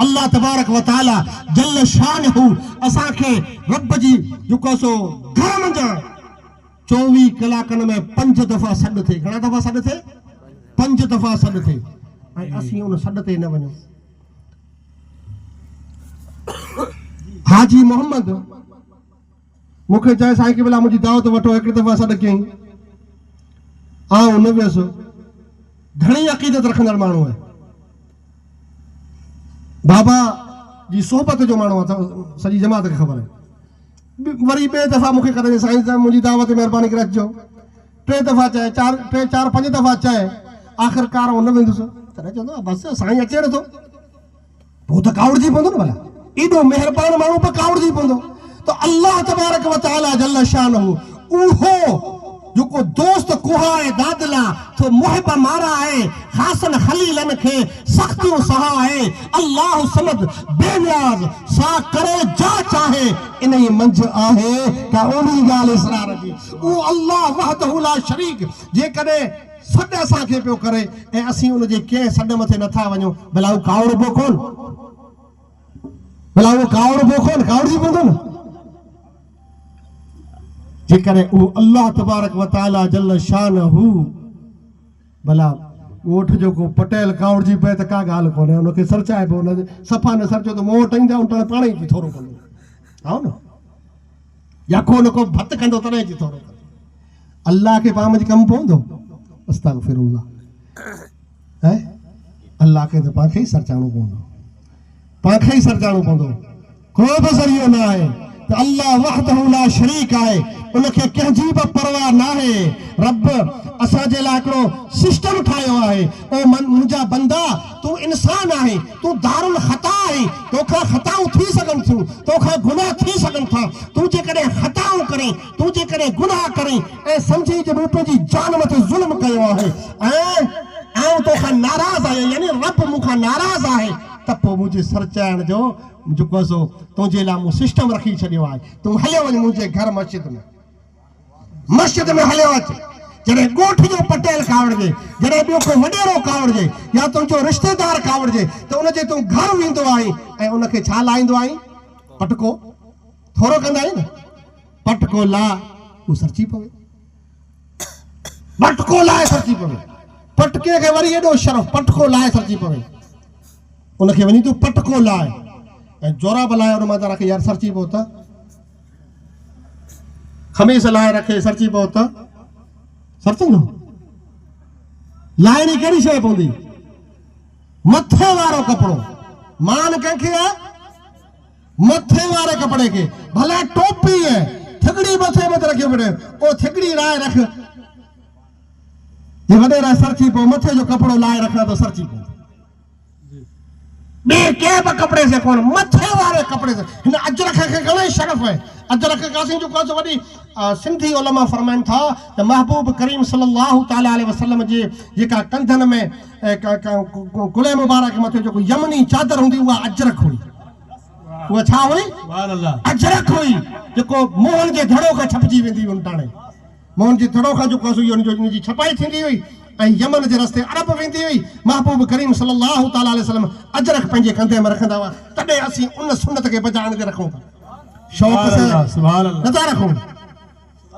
अल्लाह तबारक व तआला जल्ल शानहू असा के रब जी जो सो घर मंझा 24 कलाकनि में 5 दफ़ा सॾ थे। घणा दफ़ा सॾ थे? 5 दफ़ा सॾ थे। ऐं असीं उन सॾ ते न वञूं। हाजी मोहम्मद मूंखे चए साईं के भला मुंहिंजी दावत वठो, हिकु दफ़ा सॾ कयईं, आउं न वियुसि। घणी अक़ीदत रखंदड़ माण्हू आहे, बाबा जी सोहबत जो माण्हू आहे, सॼी जमात खे ख़बर आहे। वरी ॿिए दफ़ा मूंखे करे साईं साहब मुंहिंजी दावत महिरबानी करे अचिजो। 3 दफ़ा चए, 4 5 दफ़ा चए, आख़िरकार न वेंदुसि। तॾहिं चवंदो आहे बसि साईं अचे नथो, पोइ त कावड़जी पवंदो न। भला एॾो महिरबानी माण्हू पर कावड़जी पवंदो। तो अल्लाह तबारक व तआला जल्ल शानहू उहो जेको दोस्त कुहाए दादला तो मुहिब मारा है, खासन खलीलन के सख्तियों सहा है। अल्लाह समद बेनियाज सा करे जा चाहे इन मंझ आहे का ओनी गाल इसरार जी। ओ अल्लाह वहदहु ला शरीक जे कदे सॾ असांखे पियो करे ऐं असीं उन जे कंहिं सॾ मथे नथा वञूं, भला उहो कावड़बो कोन? भला उहो कावड़बो कोन? कावड़जी पवंदो न। जेकॾहिं उहो अल्लाह तबारक व तआला जल्ल शानहू भला ॻोठ जो को पटेल कावड़जी पए त का ॻाल्हि कोन्हे, उनखे सरचाइबो, उन सफ़ा न सरचो त मूं वटि ईंदा उन पाण ई थोरो कंदो, हा न, या को न को भत कंदो तॾहिं थोरो कंदो। अल्लाह खे पाण में कमु पवंदो? अस्तगफिरुल्लाह। है अल्लाह खे त पाण खे ई सरचाइणो पवंदो, पाण खे ई सरचाइणो पवंदो। को बि ज़रियो न आहे त अल्लाह वहदहु ला शरीक आहे, उनखे कंहिंजी बि परवाह न आहे। रब असांजे लाइ हिकिड़ो सिस्टम ठाहियो आहे। ओ मुंहिंजा बंदा, तूं इंसान आहे, तूं दारुल ख़ता आहे, तोखां ख़ताऊं थी सघनि थियूं, तोखां गुनाह थी सघनि था। तूं जेकॾहिं ख़ताऊं करें, तूं जेकॾहिं गुनाह करें ऐं सम्झी जे मूं तुंहिंजी जान मथे ज़ुल्म कयो आहे ऐं आउं तोखां नाराज़ आहियां, यानी रब मूंखां नाराज़ आहे, त पोइ मुंहिंजे सरचाइण जो जेको सो तुंहिंजे लाइ मूं सिस्टम रखी छॾियो आहे। तूं हलियो वञ मुंहिंजे घर मस्जिद में हलियो अच। जॾहिं ॻोठ जो पटेल कावड़जे, जॾहिं ॿियो को वॾेरो कावड़जे या तुंहिंजो रिश्तेदार कावड़जे त उनजे तूं घर वेंदो आहीं ऐं उनखे छा लाहींदो आहीं? पटको थोरो कंदा आहियूं न, पटको ला, हू सरची पवे, पटको लाए सरची पवे। पटके खे वरी एॾो शरफ़, पटको लाए सरची पवे, उनखे वञी तूं पटको लाए ऐं जोराब लाए उन मां रखे यार सरची पओ त, खमीस लाए रखे सरची पओ त सरचंदो? लाइणी कहिड़ी शइ पवंदी? मथे वारो कपिड़ो। मान कंहिंखे आहे? मथे वारे कपिड़े खे। भले टोपी है, थिगड़ी मथे मत रखियो पड़े, ओ थिगड़ी लाए रख, ये वडेरा सरची पो, मथे जो कपड़ो लाए रखना तो सरची पो। बे के कपड़े से कोन, मथे वाले कपड़े से। हिन अजरक खे घणो शरफ है। अजरक कासिम जो को वडी सिंधी उलमा फरमाइन था त महबूब करीम सल्लल्लाहु तआला अलैहि वसल्लम जे जेका कंधन में गुले मुबारक मथे जो यमनी चादर हुंदी उहा अजरक हुई। उहा छा हुई? सुभान अल्लाह, अजरक हुई, जेको मोहन जे धड़ो खां छपजी वेंदी हुई। टाणे मोहन जे धड़ो खां जेको हुन जी छपाई थींदी हुई ऐं यमन जे रस्ते अरब वेंदी हुई। महबूब करीम सल्लल्लाहु तआला अलैहि वसल्लम अजरक पंहिंजे कंधे में रखंदा हुआ। तॾहिं असीं उन सुन्नत खे बचाइण ते रखूं था, शौक़ सां सुभान अल्लाह नथा रखूं।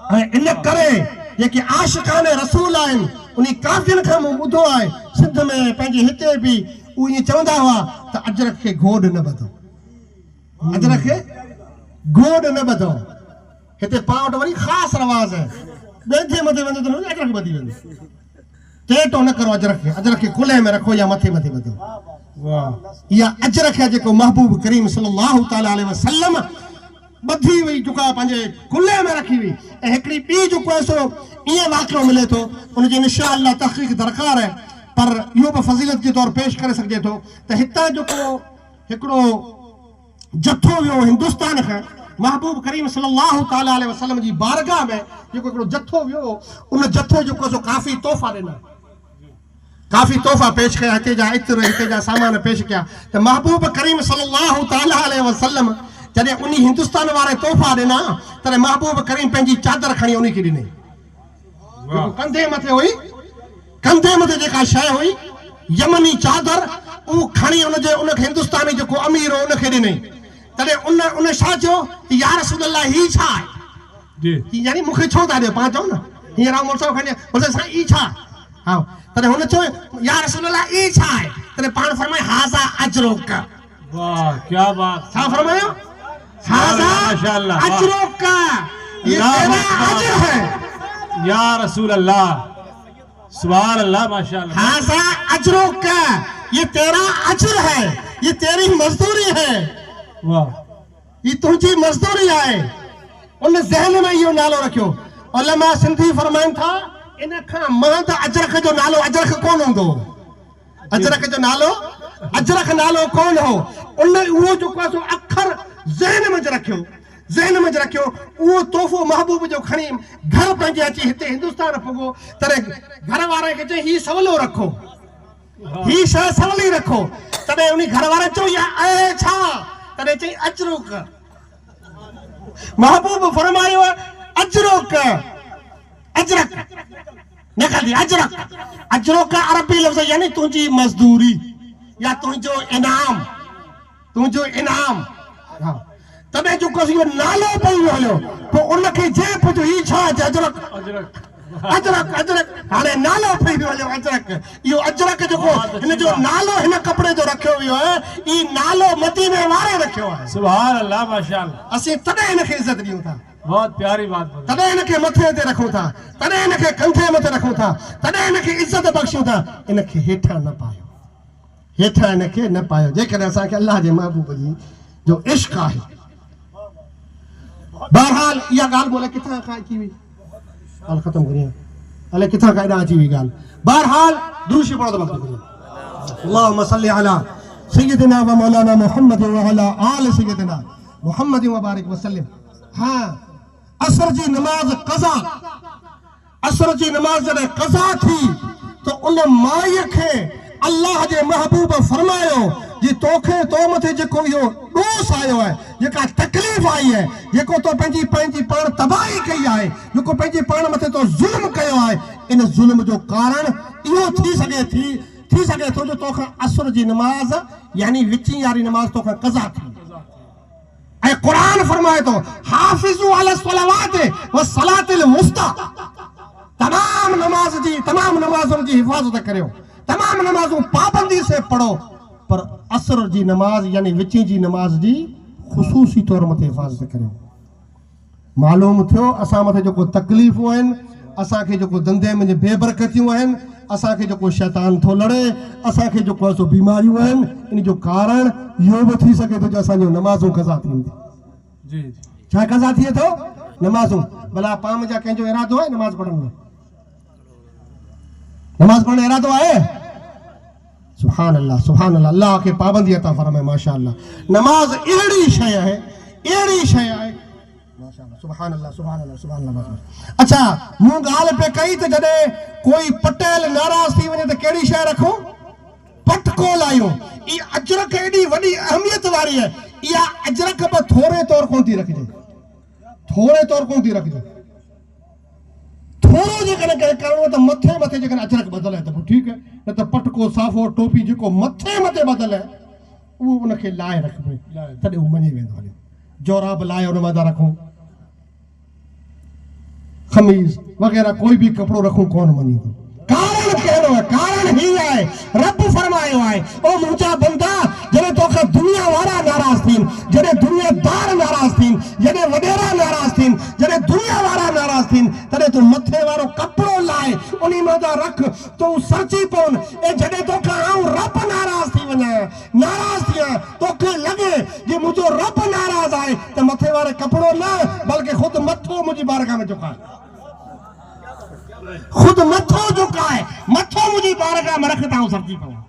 ऐं इन करे जेके आशिकाने रसूल आहिनि उन काफ़िरनि खां मूं ॿुधो आहे, सिंध में पंहिंजे हिते बि उहे ईअं चवंदा हुआ त अजरक खे गोॾ न ॿधो, अजरक खे गोॾ न ॿधो। हिते पाण वटि वरी ख़ासि रवाज़ आहे, ॿियनि जे मथे वञो त अजरक ॿधी वेंदो। टेटो न करो अजरक खे कुल्हे में रखो या मथे मथे ॿधो। वाह, इहा अजरक आहे जेको महबूब करीम सल्लल्लाहु तआला अलैहि वसल्लम ॿधी हुई, जेका पंहिंजे कुल्हे में रखी हुई। ऐं हिकिड़ी ॿी जेको आहे सो ईअं वाक़ियो मिले थो, उनजी इंशाअल्लाह तहक़ीक़ दरकार है, पर इहो बि फज़ीलत जे तौरु पेश करे सघिजे थो त हितां जेको हिकिड़ो जथो वियो हिंदुस्तान खां महबूब करीम सल्लल्लाहु तआला अलैहि वसल्लम जी बारगाह में, जेको हिकिड़ो जथो वियो, उन जथो जेको सो काफ़ी तोहफ़ा ॾिना, काफ़ी तोहफ़ा पेश कया, हिते जा इत्र, हिते जा सामान पेश कया। त महबूब करीम सल्लल्लाहु तआला अलैहि वसल्लम जॾहिं उन हिंदुस्तान वारे तोहफ़ा ॾिना तॾहिं महबूब करीम पंहिंजी चादर खणी उन खे ॾिनी। कंधे मथे हुई, कंधे मथे जेका शइ हुई यमनी चादर, उहो खणी उन हिंदुस्तानी जो जेको अमीर हो उनखे ॾिनई तॾहिं उन छा चयो या रसूल अल्लाह ही छा आहे जी यानी मूंखे छो था ॾियो पाण चओ न हींअर मुड़ुस खणी बोले साईं ई छा हा तॾहिं हुन चयो या रसूल अल्लाह ई छा आहे तॾहिं पाण फरमाए हाज़ा अजरुक वाह क्या बात छा फरमायो हाज़ा माशाअल्लाह अजरुक ये तेरा अजर है या रसूल अल्लाह सुभान अल्लाह माशाअल्लाह हाज़ा अजरुक ये तेरा अजर है ये तेरी मजदूरी है वाह ये तुझी मजदूरी है उन ज़हन में इहो नालो रखियो उलमा सिंधी फरमाइनि था इन खां महद अजरख जो नालो अजरख कोन हूंदो अजरख जो नालो अजरख नालो कोन हो उन उहो जेको आहे सो अखर ज़हन में रखियो उहो तोहफ़ो महबूब जो खणी घर पंहिंजे अची हिते हिंदुस्तान पुॻो तॾहिं घर वारे खे चई हीउ सवलो रखो ही शइ सवली रखो तॾहिं उन घर वारे चयो या आहे छा तॾहिं चई अजरुक महबूब फरमायो अजरुक अजरक न खाली अजरक अजरुक अरबी लफ़्ज़ यानी तुंहिंजी मज़दूरी या तुंहिंजो इनाम हा तॾहिं जेको इहो नालो पई हलियो पोइ उनखे जे पुछो ही छा अजरक अजरक अजरक हाणे नालो पई हलियो अजरक इहो अजरक जेको हिन जो नालो हिन कपिड़े जो रखियो वियो आहे ई नालो मदीने वारे रखियो आहे सुभान अल्लाह माशाअल्लाह असीं तॾहिं हिनखे इज़त ॾियूं था बहुत प्यारी बात बोली तॾहिं हिनखे मथे ते रखूं था तॾहिं हिनखे कंधे मथे रखूं था तॾहिं हिनखे इज़त बख़्शूं था इनखे हेठां न पायो जेकॾहिं असांखे अल्लाह जे महबूब जी जो इश्क आहे बहरहाल इहा ॻाल्हि बोले किथां खां अची हुई ॻाल्हि ख़तम करियो अलाए किथां खां एॾां अची हुई ॻाल्हि बहरहाल दुरूद पढ़ो त वक़्तु करियो अल्लाहुम्मा सल्ली अला सय्यिदिना व मौलाना मुहम्मद व अला आल सय्यिदिना मुहम्मद व बारिक वसल्लम हां असर जी नमाज जॾहिं क़ज़ा थी त उन माईअ खे अल्लाह जे महबूब फरमायो जी तोखे तो मथे जेको इहो ॾोस आयो आहे जेका तकलीफ़ आई आहे जेको तो पंहिंजी पाण तबाही कई आहे जेको पंहिंजे पाण मथे तो ज़ुल्म कयो आहे इन ज़ुल्म जो कारण इहो थी सघे थो जो तोखां असर जी नमाज यानी विची वारी नमाज तोखां क़ज़ा थी ऐं क़ुरान फरमाए थो हाफ़िज़ू अला सलावात व सलातिल वुस्ता तमाम नमाज़ुनि जी हिफ़ाज़त करियो तमाम नमाज़ूं पाबंदी से पढ़ो पर असर जी नमाज यानी विची जी नमाज जी ख़ुसूसी तौर मथे हिफ़ाज़त करियो मालूम थियो असां मथे जेको तकलीफ़ूं आहिनि असांखे जेको धंधे में बेबरकतियूं आहिनि असांखे जेको शैतान थो लड़े असांखे जेको सो बीमारियूं आहिनि इन जो कारण इहो बि थी सघे थो जो असांजो नमाज़ूं क़ज़ा थींदी छा क़ज़ा थिए थो नमाज़ूं भला पाम जा कंहिंजो इरादो आहे नमाज़ पढ़ण जो नमाज पढ़ण इरादो आहे सुभान अल्लाह अल्लाह के पाबंदी अता फरमाए माशाअल्लाह नमाज अहिड़ी शइ आहे माशाअल्लाह सुभान अल्लाह अच्छा मूं ॻाल्हि पे कई त जॾहिं कोई पटेल नाराज़ थी वञे त कहिड़ी शइ रखूं पटको लायूं ई अजरक एॾी वॾी अहमियत वारी आहे इहा अजरक बि थोरे तौर कोन थी रखिजे थोरो जेकॾहिं करिणो त मथे जेकॾहिं अजरक बदले त पोइ ठीकु आहे न त पटको साफ़ो टोपी जेको मथे बदले उहो उनखे लाहे रखिबो तॾहिं उहो मञी वेंदो हले जोराब लाहे उन मथां रखूं खमीज़ वग़ैरह कोई भी कपिड़ो रखूं कोन मञींदो कारण कहिड़ो आहे कारण ही आहे रब फरमायो आहे ओ मुंहिंजा बंदा जॾहिं तोखां दुनिया वारा नाराज़ थियनि जॾहिं दुनियादार नाराज़ थियनि जॾहिं वॾेरा नाराज़ थियनि जॾहिं दुनिया वारा नाराज़ थियनि तॾहिं तूं मथे वारो कपिड़ो लाहे उन मथां रख तूं सरची पवनि ऐं जॾहिं तोखां आऊं रब नाराज़ थी वञा नाराज़ थियां तोखे लॻे जे मुंहिंजो रब नाराज़ आहे त मथे वारे कपिड़ो न बल्कि ख़ुदि मथो मुंहिंजी बारगाह में झुकाए खुद मथो झुकाए मथो मुझी बारगाह में रखता हूं सरजी पवा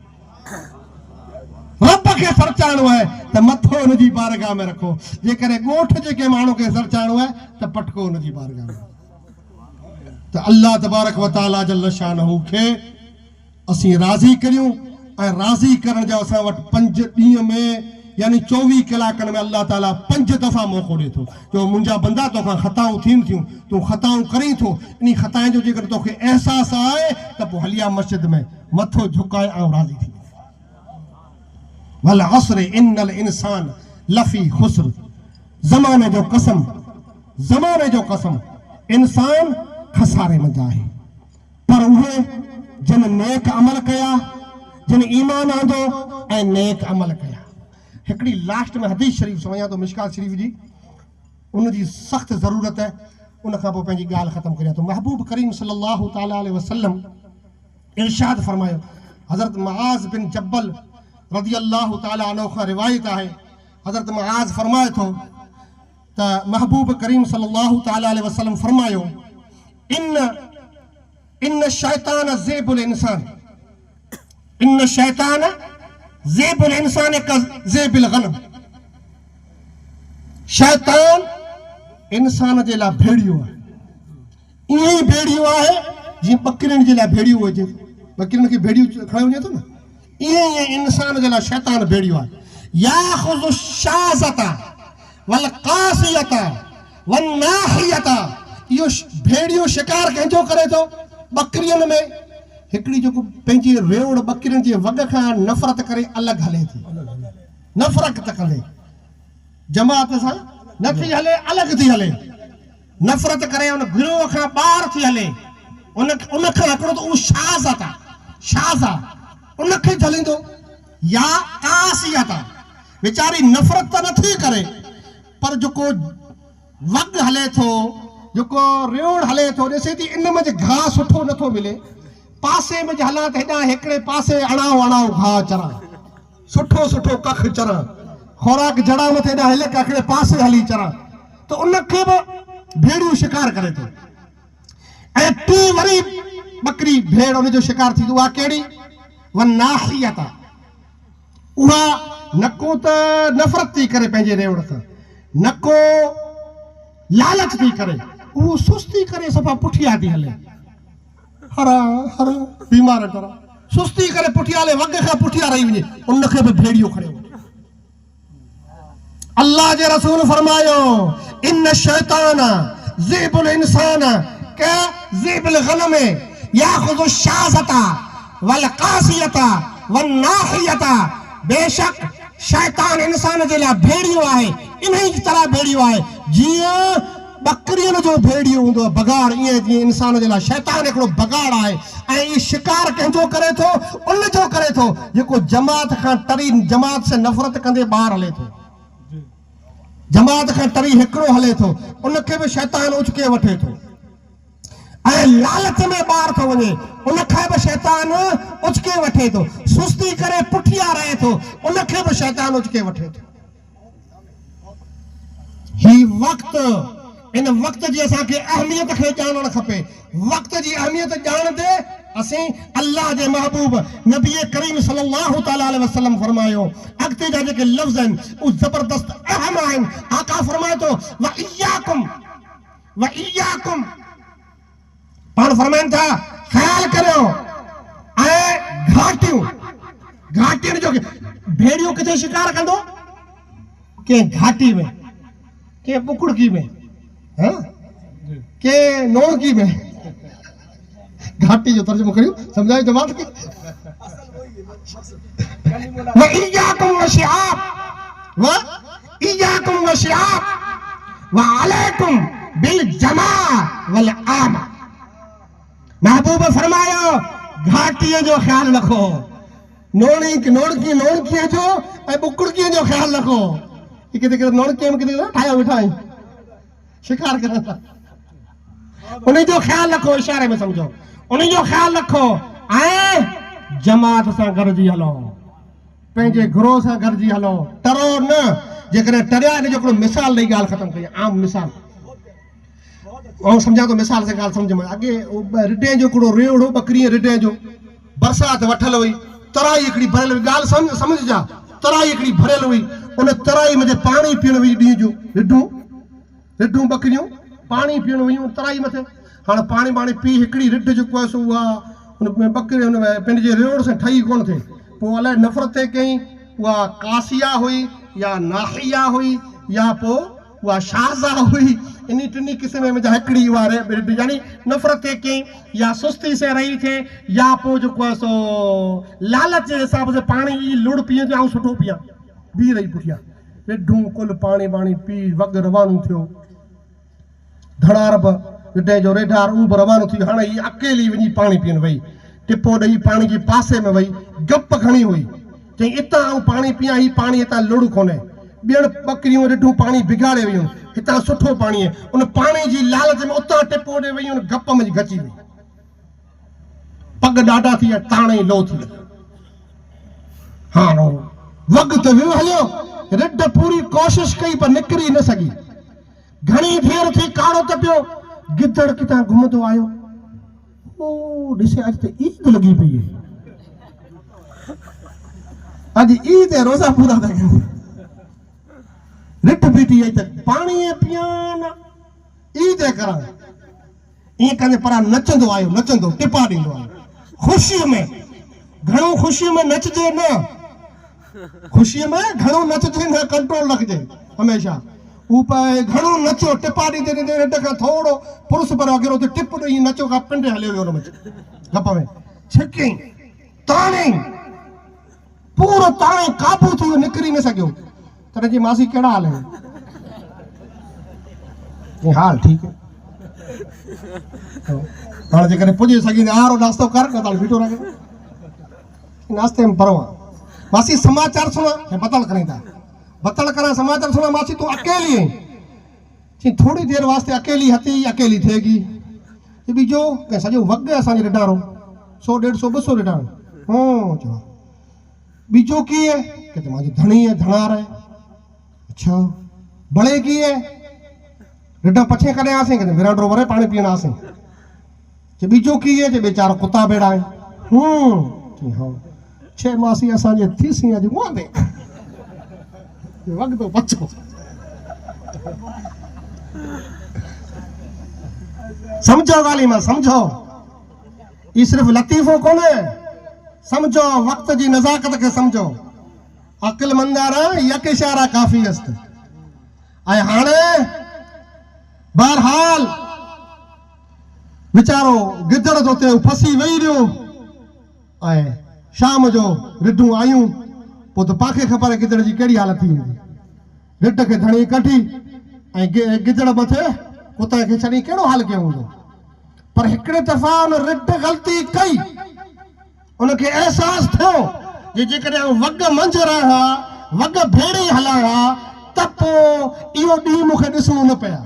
रब के सर चाणो है त मथो उनजी बारगाह में रखो जे करे गोठ जेके माण्हू के सर चाणो है त पटको उनजी बारगाह में त अल्लाह तबारक व तआला जल्ल शानहू के असी राज़ी करियूं ऐं राज़ी करण जो असां वटि 5 ॾींहं में यानी 24 कलाकनि में अल्लाह ताला 5 दफ़ा मौक़ो ॾे थो जो मुंहिंजा बंदा तोखां ख़ताऊं थियनि थियूं तूं ख़ताऊं करीं थो इन ख़ताउनि जो जेकर तोखे अहसास आहे त पोइ हलिया मस्जिद में मथो झुकाए ऐं राज़ी थी वल अस्र इन्नल इंसान लफी खुस्र, ज़माने जो कसम, ज़माने जो कसम, इंसान खसारे में जाए। पर उहे जिन नेक अमल कया, जिन ईमान आंदो ऐं नेक अमल कया। हिकिड़ी लास्ट में हदीस शरीफ़ समझां तो मिशकात शरीफ़ जी, उन जी सख़्त ज़रूरत है। उन खां पोइ पंहिंजी ॻाल्हि ख़तमु करियां थो। महबूब करीम सल्लल्लाहु ताला अलैहि वसल्लम इरशाद फरमायो, हज़रत मुआज़ बिन जब्बल रज़ी अल्लाहु ताला अन्हु खां रिवायत आहे, हज़रत मुआज़ फरमाए थो त महबूब करीम सल्लल्लाहु ताला अलैहि वसल्लम फरमायो, इन शैतान ज़ेबुल इंसान, इन शैतान ज़ेबुल इंसान का ज़ेबिल गनम। शैतान इंसान जे लाइ भेड़ियो आहे, ईअं ई भेड़ियो आहे जीअं बकरियुनि जे लाइ भेड़ियो हुजे, बकरियुनि खे भेड़ियो खणे वञे थो न, ईअं ई इंसान जे लाइ शैतान भेड़ियो आहे। याख़ुज़ु शाज़ता वल क़ासियता वन नाहियता, इहो भेड़ियो शिकार कंहिंजो करे थो? बकरियुनि में हिकिड़ी जेको पंहिंजी रेवड़ बकरियुनि जे वॻ खां नफ़रत करे अलॻि हले थी, नफ़रत त कंदे जमात सां नथी हले, अलॻि थी हले, नफ़रत करे उन गिरोह खां ॿाहिरि थी हले, उन खां हिकिड़ो त उहो शाज़त आहे, शाज़ आहे, उनखे झलींदो। या कासियत आहे, वीचारी नफ़रत त नथी करे, पर जेको वॻ हले थो, जेको रेवड़ हले थो, ॾिसे थी इन में घास सुठो नथो मिले, पासे में हलां त हेॾां हिकिड़े पासे अणाओ अणाओ घाह चरां, सुठो सुठो कख चरां, खोराक जड़ा मथे हेॾां हिले हिकिड़े पासे हली चरां, त उनखे बि भेड़ियो शिकार करे थो। ऐं टी वरी बकरी भेड़ उनजो शिकार थी, उहा कहिड़ी? वन नाहियत, उहा नको त नफ़रत थी करे पंहिंजे रेवड़ सां, नको लालच थी करे, उहो सुस्ती करे सफ़ा पुठियां थी हले, हरा हरा बीमार तरह सुस्ती करे पुठियां हले, वॻ खां पुठियां रही वञे, उनखे बि भेड़ियो खणे वञे। अल्लाह जे रसूल फरमायो, इन शैतान ज़ेबुल इंसान का ज़ेबिल गनम याख़ुज़ु शाज़ता वल क़ासियता वन नाहियता, बेशक शैतान इंसान जे लाइ भेड़ियो आहे, इन्ही तरह भेड़ियो आहे जीअं बकरियुनि जो भेड़ियो हूंदो आहे बगाड़, ईअं जीअं इंसान जे लाइ शैतान हिकिड़ो बगाड़ आहे। ऐं इहो शिकार कंहिंजो करे थो? उनजो करे थो जेको जमात खां टरी, जमात से नफ़रत कंदे ॿाहिरि हले थो, जमात खां टरी हिकिड़ो हले थो, उनखे बि शैतान उचके वठे थो। ऐं लालच में ॿाहिरि थो वञे, उनखे बि शैतान उचके वठे थो, सुस्ती करे पुठियां रहे थो, उनखे बि शैतान उचके वठे थो। ही वक़्तु, इन वक़्त जी असांखे अहमियत खे ॼाणणु खपे। वक़्त जी अहमियत ॼाणंदे असीं अल्लाह जे महबूब नबी करीम सल्लल्लाहु ताला अलैहि वसल्लम फरमायो, अॻिते जा जेके लफ़्ज़ आहिनि उहे ज़बरदस्त अहम आहिनि। आका फरमाए थो, व इय्याकुम, पाण फरमाइनि था ख़्याल करियो। ऐं घाटियूं, घाटियुनि जो भेड़ियो किथे शिकार कंदो? कंहिं घाटी में, कंहिं बुकुड़की में, के नोड़की में। घाटी जो तर्जुमो करियो, समझायो जमात खे। व इय्याकुम व शिआब व अलैकुम बिल जमा वल आमा। महबूब फरमायो, घाटीअ जो ख्याल रखो, नोड़कीअ जो ऐं बुकुड़कीअ जो ख्याल रखो। किथे किथे नोड़कीअ में किथे ठाहिया वेठा आहिनि, शिकार करनि था, उन जो ख्याल रखो, इशारे में समझो, उन जो ख्याल रखो। ऐं जमात सां गॾिजी हलो, पंहिंजे गुरोह सां गॾिजी हलो, टरो न। जेकॾहिं टरिया, इन जो हिकिड़ो मिसाल ॾेई ॻाल्हि ख़तमु कई, आम मिसाल ऐं सम्झां थो, मिसाल से ॻाल्हि सम्झ में। अॻे रिडे जो हिकिड़ो रेवड़ हो, बकरीअ रिडे जो, बरसाति वठल हुई, तराई हिकिड़ी भरियल हुई, ॻाल्हि सम्झजा, तराई हिकिड़ी भरियल हुई, उन तराई में पाणी पीअण हुई, ॾींहं जो रिडूं बकरियूं पाणी पीअण हुयूं तराई मथे। हाणे पाणी पी हिकिड़ी रिड जेको आहे सो उहा हुन बकरी हुन पंहिंजे रेवड़ सां ठही कोन थिए, पोइ अलाए नफ़रत कई, उहा कासिया हुई या नाहिया हुई या पोइ वह शाहजा हुई इन टिनी किस्म में हिकिड़ी उहा यानी नफ़रत थे कई या सुस्ती से रही थे या पोइ जेको आहे सो लालच जे हिसाब से पाणी ई लुड़ पीए थी ऐं सुठो पिया बी रही पुठियां रिढूं कुल पाणी बाणी पी वग रवानो थियो धड़ार बि रिढे जो रेढार उहो बि रवानो थी हाणे हीअ अकेली वञी पाणी पीअण वई टिपो ॾेई पाणी जे पासे में वई गप खणी हुई चई हितां आऊं पाणी पियां ही पाणी हितां लुड़ कोन्हे ॿियनि ॿकरियूं रिढूं पाणी बिगाड़े वियूं हितां सुठो पाणी आहे उन पाणी जी लालच में उतां टिपो ॾे वई उन गप में गची वई पग ॾाढा थी विया ताणे लो थी हाणे वग त वियो हलियो रिढ पूरी कोशिश कई पर निकिरी न सघी घणी देर थी काड़ो त पियो गिदड़ किथां घुमंदो आयो ओ ॾिसे अॼु त ईद लॻी पई आहे अॼु ईद जा रोज़ा पूरा था कनि रिठ बीठी आई त पाणी पियान ईद करां ईअं कंदे पर नचंदो आयो नचंदो टिपा ॾींदो आयो ख़ुशीअ में घणो ख़ुशीअ में नचजे न ख़ुशीअ में घणो नचजे न कंट्रोल रखिजे हमेशह हू पे घणो नचो टिपा ॾींदे ॾींदे रिढ खां थोरो पुरुष पर वग़ैरह ते टिप ॾेई नचो खां पिंड हलियो वियो हुन में गप में छिकी ताणे पूरो ताणे काबू थी वियो निकिरी न सघियो तॾहिं जी मासी कहिड़ा हाल आहिनि हाल ठीकु है हाणे जेकॾहिं पुॼी सघींदे आरो नास्तो कर न त बीठो रहे नाश्ते में परो मासी समाचार सुना हे बतल करींदा बतल करा समाचार सुना मासी तू अकेली है ची थोड़ी देर वास्ते अकेली हती अकेली थेगी ये बीजो के सजो वग असांजे रिडारो 100 150 200 रिडारो चलो बीजो की है कहते माजी धणी है धनार है अच्छा बड़े की है रिडा पछे कने आसे कहते विरांडो वरे पानी पीना आसे जे बीजो की है जे बेचारो कुत्ता बेड़ा है जी हां छे मासी असांजे थीसी अज वांदे वक्त तो बचो समझो गाली में समझो ये सिर्फ लतीफो कौन है समझो वक्त जी नजाकत के समझो अक्लमंदारा यक इशारा काफी अस्त आए हाणे बहरहाल बेचारो गिदड़ तो ते फसी वही रहो आए शाम जो रिढूं आयूं पो तो पाखे खबर है गिदड़ जी केड़ी हालत थी रिढ के धणी कठी ऐं गिदड़ मथे कुत्ते खे छड़ी केड़ो हाल कयो हूंदो पर हिकड़े दफ़ा उन रिढ गलती कई उनखे एहसास थियो जे जेकॾहिं वग मंझ रहा वग भेड़ी हलाया त पोइ इहो ॾींहुं मूंखे ॾिसणो न पिया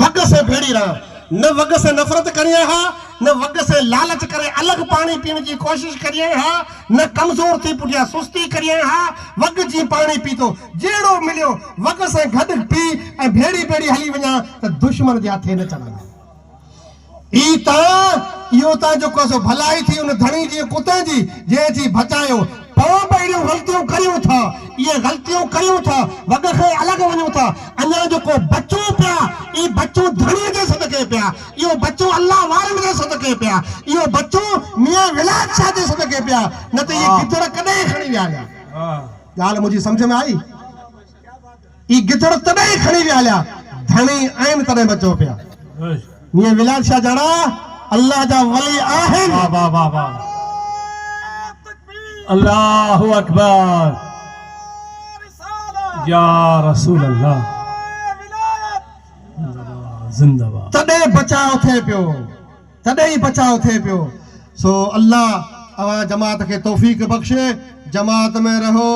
वग से भेड़ी रहा न वग से नफरत करिए हा न वग से लालच करे अलग पानी पीने की कोशिश करिए हा न कमजोर थी पुठिया सुस्ती करिए हा वग जी पानी पीतो जेड़ो मिलियो वग से गड पी ए भेड़ी भेड़ी हली वना त दुश्मन जे हथे न चढ़ा ई ता इहो ता जो को भलाई थी उन धणी जी कुत्ते जी जे जी बचायो पो बहिड़ियूं गलतियूं करियूं था ये गलतियूं करियूं था वग खे अलग वञूं था अञा जो को बच्चो पिया ई बच्चो धणी जे सदके पिया इहो बच्चो अल्लाह वारन जे सदके पिया इहो बच्चो मियां विलायत शाह जे सदके पिया न त ये गिदड़ कॾहिं खणी विया ॻाल्हि मुंहिंजी सम्झ में आई ई गिदड़ तॾहिं खणी विया धणी आहिनि तॾहिं बच्चो पिया मियां विलायत शाह जड़ा अल्लाह जा वली आहिनि वाह वाह वाह वाह अल्लाहु अकबर या रसूल अल्लाह जिंदाबाद तॾहिं बचाव थे पियो तॾहिं बचाव थे पियो सो अल्लाह अवा जमात के तौफीक बख्शे जमात में रहो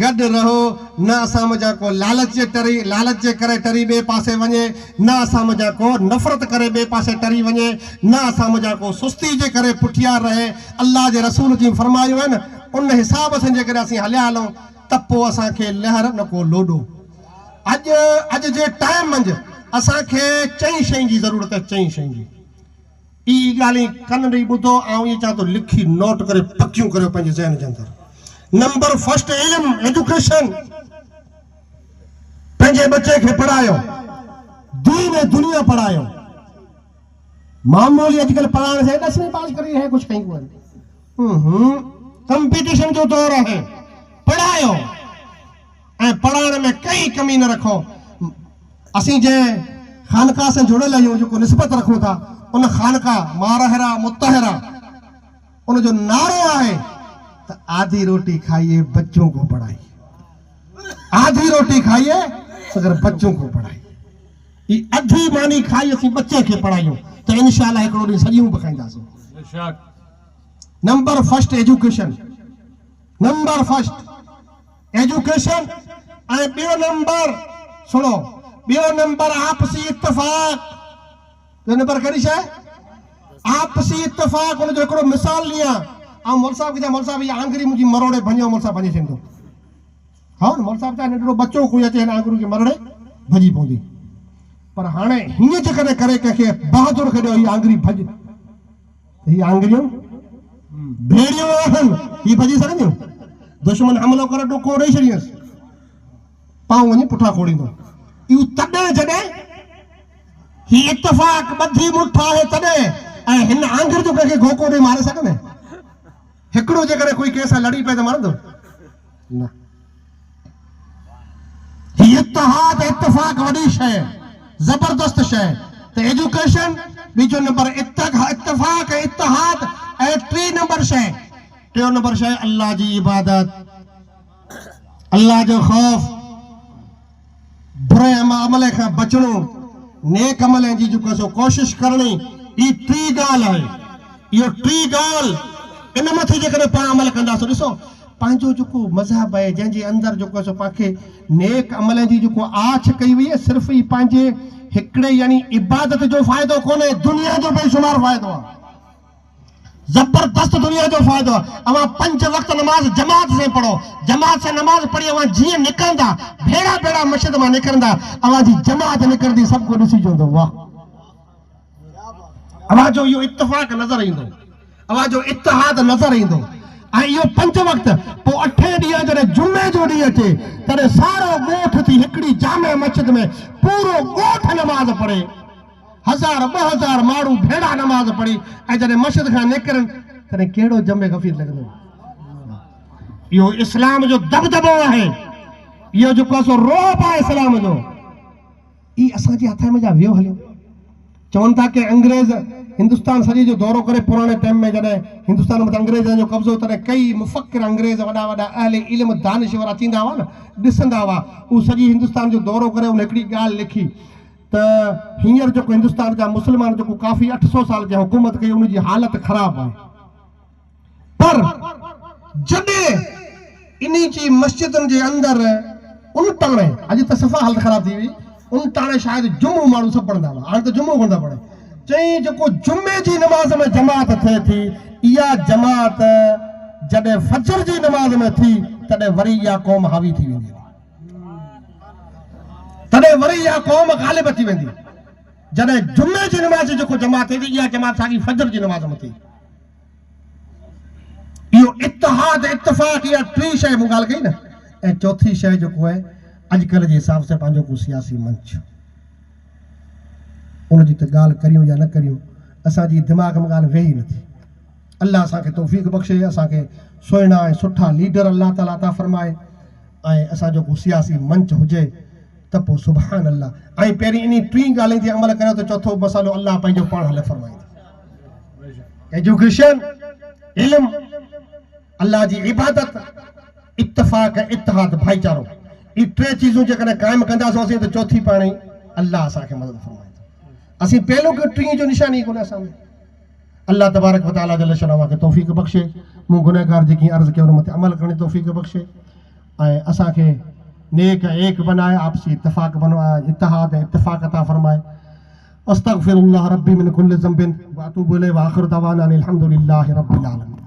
गड रहो न असां मजा को लालच जे करे टरी बे पासे वने न असां मजा को नफरत करे बे पासे टरी वने न असां मजा को सुस्ती जे करे पुठिया रहे अल्लाह जे रसूल जी फरमायो है न उन हिसाब से जे करे असीं हलिया हलूं त पोइ असांखे लहर न को लोडो अॼु जे टाइम मंझि असांखे चई शयुनि जी ज़रूरत आहे चई शयुनि जी ई ॻाल्हि कन ॾेई ॿुधो ऐं इहे चवां थो लिखी नोट करे पकियूं करियो पंहिंजे ज़हन जे अंदरि नंबर फर्स्ट इल्म एजुकेशन पंहिंजे बच्चे खे पढ़ायो दीन ऐं दुनिया पढ़ायो मामूली अॼुकल्ह पढ़ाइण से 10वीं पास करी है कुछ कहीं कोन्हे कंपटीशन जो दौर है पढ़ायो ऐं पढ़ाइण में कई कमी न रखो असीं जे खानका से जुड़ियल आहियूं, जेको निस्बत रखूं था, उन खानका मारहरा मुतहरा उन जो नारो आहे त आधी रोटी खाइए बच्चों को पढ़ाइए, आधी रोटी खाइए मगर बच्चों को पढ़ाइए। ये अधी मानी खाई असीं बच्चे खे पढ़ायूं त इंशाअल्लाह हिकिड़ो ॾींहुं सॼियूं बि खाईंदासीं। बेशक। Number first education, number first education. ऐं ॿियो नंबर सुनो, ॿियो नंबर आपसी इत्तेफाक। ॿियो नंबर कहिड़ी शइ? आपसी इत्तेफाक। उनजो हिकिड़ो मिसाल ॾियां। ऐं मोल साहब खे चवां, मोल साहब इहा आंगरी मुंहिंजी मरोड़े भञो, मोल साहब भञी थींदो। हा मोल साहब चवां नंढड़ो बच्चो कोई अचे हिन आंगरू खे मरोड़े भॼी पवंदी। पर हाणे हीअं जेकॾहिं करे कंहिंखे बहादुर खे ॾियो, हीअ आंगरी भॼ, हीअ आंगरियूं भेड़ियूं आहिनि, हीअ भॼी सघंदियूं? दुश्मन हमलो करे ॾुको ॾेई छॾियसि, पाऊं वञी पुठियां खोड़ींदो। इहो तॾहिं जॾहिं ही इत्तेफाक ॿधी मुठ आहे तॾहिं। ऐं हिन आंगर जो कंहिंखे घोको ॾेई मारे सघंदे? हिकिड़ो जेकॾहिं कोई कंहिं सां लड़ी पए त मारंदो न। ही इत्तेहाद इत्तेफाक वॾी शइ, जबरदस्त शइ। त एजुकेशन ॿिजो नंबर इत्तेफाक ऐं इत्तेहाद। ऐं टी नंबर शइ, टियों नंबर शइ अल्लाह जी इबादत, अल्लाह जो ख़ौफ़, बुरे अमल खां बचणो, नेक अमल जी जेको सो कोशिश करणी। ई टी ॻाल्हि आहे। इहो टी ॻाल्हि इन मथे जेकॾहिं पाण अमल कंदासीं, ॾिसो पंहिंजो जेको मज़हब आहे जंहिंजे अंदरि जेको सो पाणखे नेक अमल जी जेको आछ कई वई आहे, सिर्फ़ु ई पंहिंजे हिकिड़े यानी इबादत जो फ़ाइदो कोन्हे, दुनिया जो बेशुमार फ़ाइदो आहे, जबरदस्त दुनिया जो फ़ाइदो आहे। अवां 5 वक्त नमाज जमात से पढ़ो, जमात से नमाज पढ़ी अवां जीअं निकिरंदा, भेड़ा भेड़ा मस्जिद मां निकिरंदा, अवां जी जमात निकिरंदी, सब को ॾिसी चवंदो वाह। अवां जो इहो इत्तेफाक नज़र ईंदो, अवां जो इत्तेहाद नज़र ईंदो। ऐं इहो 5 वक्त। पोइ 8 ॾींहं जॾहिं जुमे जो ॾींहुं अचे तॾहिं सारो ॻोठ थी हिकिड़ी जामे मस्जिद में पूरो ॻोठ नमाज पढ़े, 1000 2000 माण्हू भेड़ा नमाज पढ़ी। ऐं जॾहिं मस्जिद खां निकिरनि तॾहिं कहिड़ो जमे गफ़ीर लॻंदो। इहो इस्लाम जो दबदबो आहे, इहो जेको आहे सो रोब आहे इस्लाम जो। ई असांजे हथ में जा वियो हलियो। चवनि था कि अंग्रेज़ हिंदुस्तान सॼे जो दौरो करे, पुराणे टाइम में जॾहिं हिंदुस्तान में अंग्रेज़नि जो कब्ज़ो, तॾहिं कई मुफ़क्किर अंग्रेज़ वॾा वॾा अहले इल्म दानिशवर अचींदा हुआ न, ॾिसंदा हुआ। उहो सॼी हिंदुस्तान जो दौरो करे उन हिकिड़ी ॻाल्हि लिखी त हींअर जेको हिंदुस्तान जा मुस्लमान जेको काफ़ी 800 साल जी हुकूमत कई, उनजी हालत ख़राब आहे। पर जॾहिं इन जी मस्जिदनि जे अंदरि उन टाणे, अॼु त सफ़ा हालत ख़राब थी वई, उन टाणे शायदि जुमो माण्हू सभु पढ़ंदा हुआ, हाणे त जुमो कोन था पढ़े। चई जेको जुमे जी नमाज़ में जमात थिए थी, इहा जमात जॾहिं फजर जी नमाज़ में थी तॾहिं वरी इहा क़ौम हावी थी वेंदी, तॾहिं वरी इहा क़ौम ग़ालिब अची वेंदी। जॾहिं जुमे जी नमाज़ जेको जमात थिए थी, इहा जमात साॻी फजर जी नमाज़ में थी। इहो इत्तेहाद इत्तेफाक, इहा टी शइ मूं ॻाल्हि कई न। ऐं चौथी शइ जेको आहे अॼुकल्ह जे हिसाब सां पंहिंजो को सियासी मंच, उनजी त ॻाल्हि करियूं या न करियूं, असांजी दिमाग़ में ॻाल्हि वेही नथी। अल्लाह असांखे तौफ़ीक़ बख़्शे, असांखे सुहिणा ऐं सुठा लीडर अल्लाह ताला अता फरमाए, ऐं असांजो को सियासी मंच हुजे त पोइ सुभान अल्लाह। ऐं पहिरीं इन टी ॻाल्हियुनि ते अमल करियो त चौथो मसालो अल्लाह पंहिंजो पाण हले फरमाईंदो। एजुकेशन, इल्म, अल्लाह जी इबादत, इत्तेफाक, इत्तेहाद, भाईचारो, ये 3 चीज़ूं जेकॾहिं क़ाइमु कंदासीं त चौथी पाण ई अल्लाह असांखे मदद फरमाईंदो। असीं पहलो के 3 जो निशानी कोन्हे असां में। अल्लाह तबारक व तआला जल शअनु खे तौफ़ीक़ बख़्शे, मूं गुनहगार जेकी अर्ज़ कयो उन मथे अमल करण जी तौफ़ीक़ बख़्शे, ऐं असांखे नेक एक बनाए, आपसी इत्तेफाक बनवाए, इत्तेहाद इत्तेफाक अता फरमाए। अस्तगफिरुल्लाह रब्बी मिन कुल्लि ज़ंबिन व अतूबु इलैहि व आखिरु दवाना अनिल हम्दुलिल्लाहि रब्बिल आलमीन।